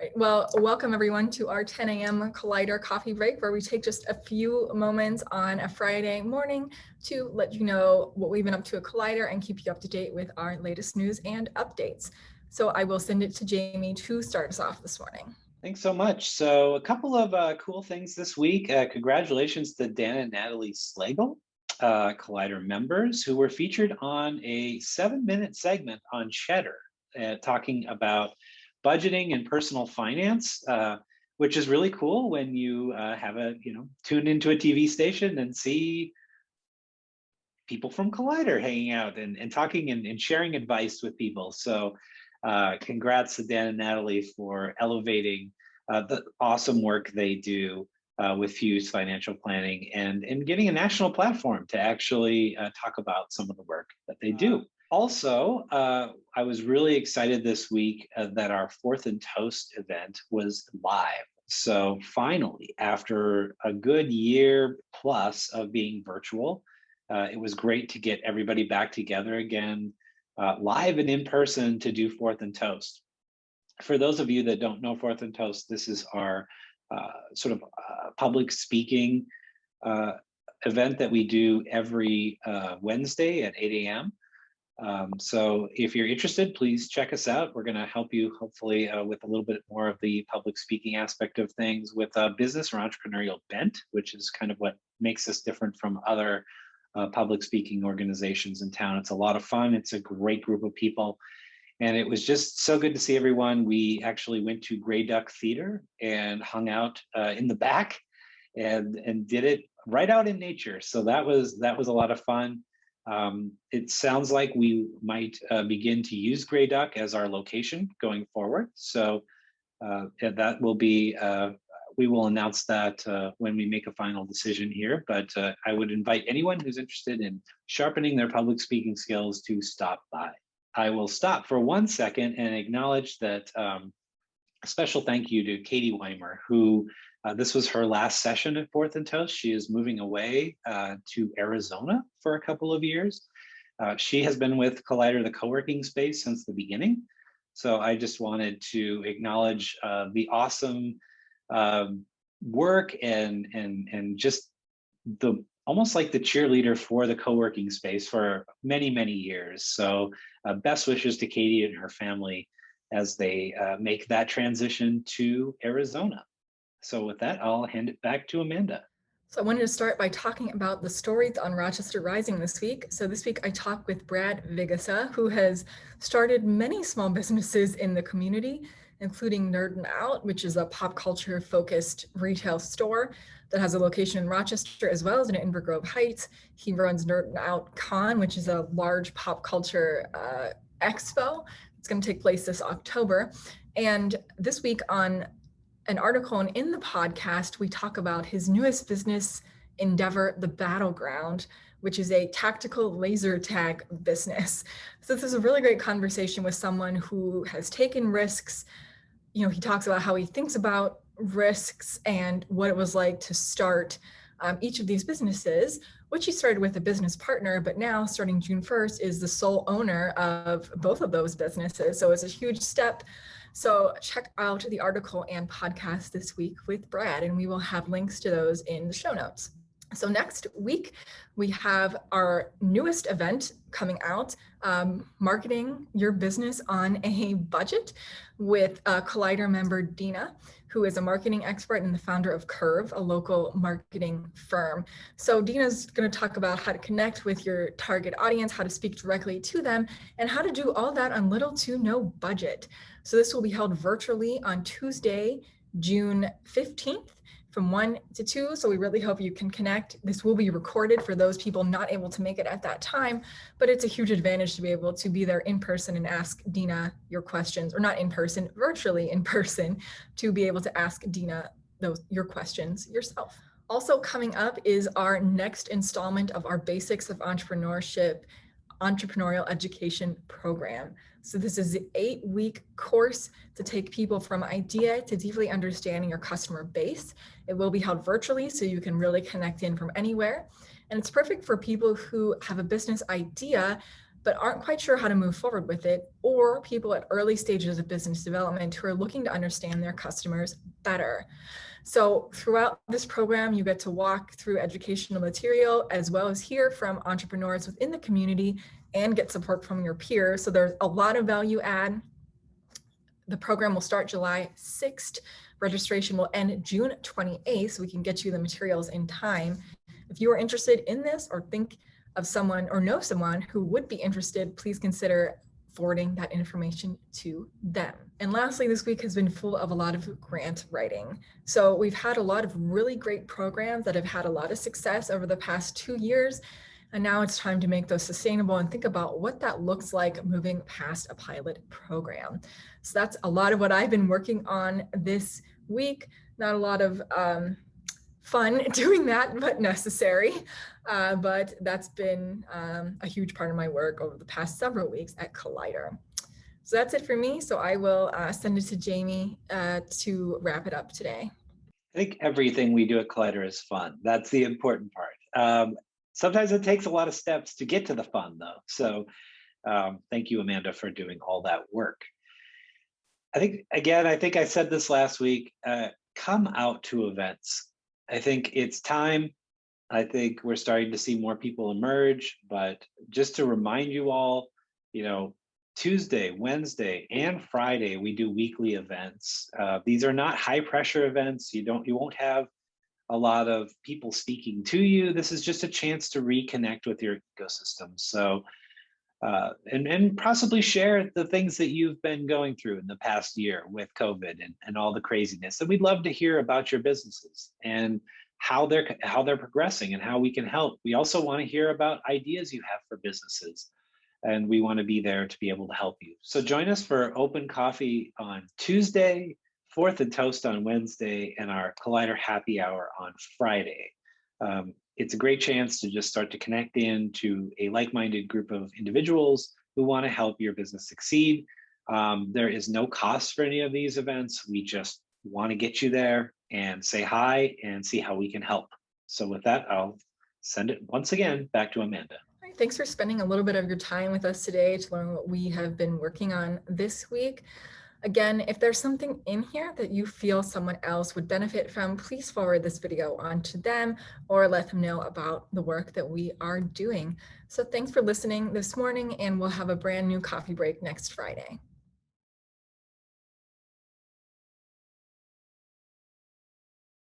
Right. Well, welcome everyone to our 10 a.m. Collider coffee break, where we take just a few moments on a Friday morning to let you know what we've been up to at Collider and keep you up to date with our latest news and updates. So I will send it to Jamie to start us off this morning. Thanks so much. So a couple of cool things this week. Congratulations to Dan and Natalie Slagle, Collider members, who were featured on a 7-minute segment on Cheddar, talking about budgeting and personal finance, which is really cool when you have tune into a TV station and see people from Collider hanging out and talking and sharing advice with people. So congrats to Dan and Natalie for elevating the awesome work they do with Fyooz financial planning and getting a national platform to actually talk about some of the work that they do. Also, I was really excited this week that our Fourth and Toast event was live. So finally, after a good year plus of being virtual, it was great to get everybody back together again, live and in person, to do Fourth and Toast. For those of you that don't know Fourth and Toast, this is our public speaking event that we do every Wednesday at 8 a.m. So if you're interested, please check us out. We're going to help you hopefully with a little bit more of the public speaking aspect of things with a business or entrepreneurial bent, which is kind of what makes us different from other public speaking organizations in town. It's a lot of fun. It's a great group of people. And it was just so good to see everyone. We actually went to Grey Duck Theater and hung out in the back and did it right out in nature. So that was a lot of fun. It sounds like we might begin to use Grey Duck as our location going forward. So that will be, we will announce that when we make a final decision here. But I would invite anyone who's interested in sharpening their public speaking skills to stop by. I will stop for 1 second and acknowledge that a special thank you to Katie Weimer, who this was her last session at Fourth and Toast. She is moving away to Arizona for a couple of years. She has been with Collider, the co-working space, since the beginning. So I just wanted to acknowledge the awesome work and just the almost like the cheerleader for the co-working space for many, many years. So best wishes to Katie and her family as they make that transition to Arizona. So with that, I'll hand it back to Amanda. So I wanted to start by talking about the stories on Rochester Rising this week. So this week I talked with Brad Vigesaa, who has started many small businesses in the community, including NerdinOut, which is a pop culture focused retail store that has a location in Rochester as well as in Inver Grove Heights. He runs NerdinOut Con, which is a large pop culture expo. It's going to take place this October. And this week on an article and in the podcast, we talk about his newest business endeavor, The Battleground, which is a tactical laser tag business. So this is a really great conversation with someone who has taken risks. You know, he talks about how he thinks about risks and what it was like to start each of these businesses, which he started with a business partner, but now starting June 1st is the sole owner of both of those businesses. So it's a huge step. So check out the article and podcast this week with Brad, and we will have links to those in the show notes. So next week, we have our newest event coming out, Marketing Your Business on a Budget, with Collider member Dina, who is a marketing expert and the founder of Curve, a local marketing firm. So Dina's going to talk about how to connect with your target audience, how to speak directly to them, and how to do all that on little to no budget. So this will be held virtually on Tuesday, June 15th. From 1 to 2. So we really hope you can connect. This will be recorded for those people not able to make it at that time, but it's a huge advantage to be able to be there in person and ask Dina your questions, or not in person, virtually in person, to be able to ask Dina your questions yourself. Also coming up is our next installment of our Basics of Entrepreneurship entrepreneurial education program. So this is an 8-week course to take people from idea to deeply understanding your customer base. It will be held virtually, so you can really connect in from anywhere. And it's perfect for people who have a business idea, but aren't quite sure how to move forward with it, or people at early stages of business development who are looking to understand their customers better. So throughout this program, you get to walk through educational material as well as hear from entrepreneurs within the community and get support from your peers. So there's a lot of value add. The program will start July 6th. Registration will end June 28th, so we can get you the materials in time. If you are interested in this or think of someone or know someone who would be interested, please consider forwarding that information to them. And lastly, this week has been full of a lot of grant writing. So we've had a lot of really great programs that have had a lot of success over the past 2 years. And now it's time to make those sustainable and think about what that looks like moving past a pilot program. So that's a lot of what I've been working on this week. Not a lot of fun doing that, but necessary. But that's been a huge part of my work over the past several weeks at Collider. So that's it for me. So I will send it to Jamie to wrap it up today. I think everything we do at Collider is fun. That's the important part. Sometimes it takes a lot of steps to get to the fun, though. So thank you, Amanda, for doing all that work. I think I said this last week, come out to events. I think it's time. I think we're starting to see more people emerge, but just to remind you all, Tuesday, Wednesday, and Friday, we do weekly events. These are not high pressure events. You won't have a lot of people speaking to you. This is just a chance to reconnect with your ecosystem. So, and possibly share the things that you've been going through in the past year with COVID and all the craziness. And we'd love to hear about your businesses and how they're progressing and how we can help. We also want to hear about ideas you have for businesses, and we want to be there to be able to help you. So join us for open coffee on Tuesday, Fourth and Toast on Wednesday, and our Collider Happy Hour on Friday. It's a great chance to just start to connect into a like-minded group of individuals who want to help your business succeed. There is no cost for any of these events. We just want to get you there and say hi and see how we can help. So with that, I'll send it once again back to Amanda. All right, thanks for spending a little bit of your time with us today to learn what we have been working on this week. Again, if there's something in here that you feel someone else would benefit from, please forward this video on to them or let them know about the work that we are doing. So thanks for listening this morning, and we'll have a brand new coffee break next Friday.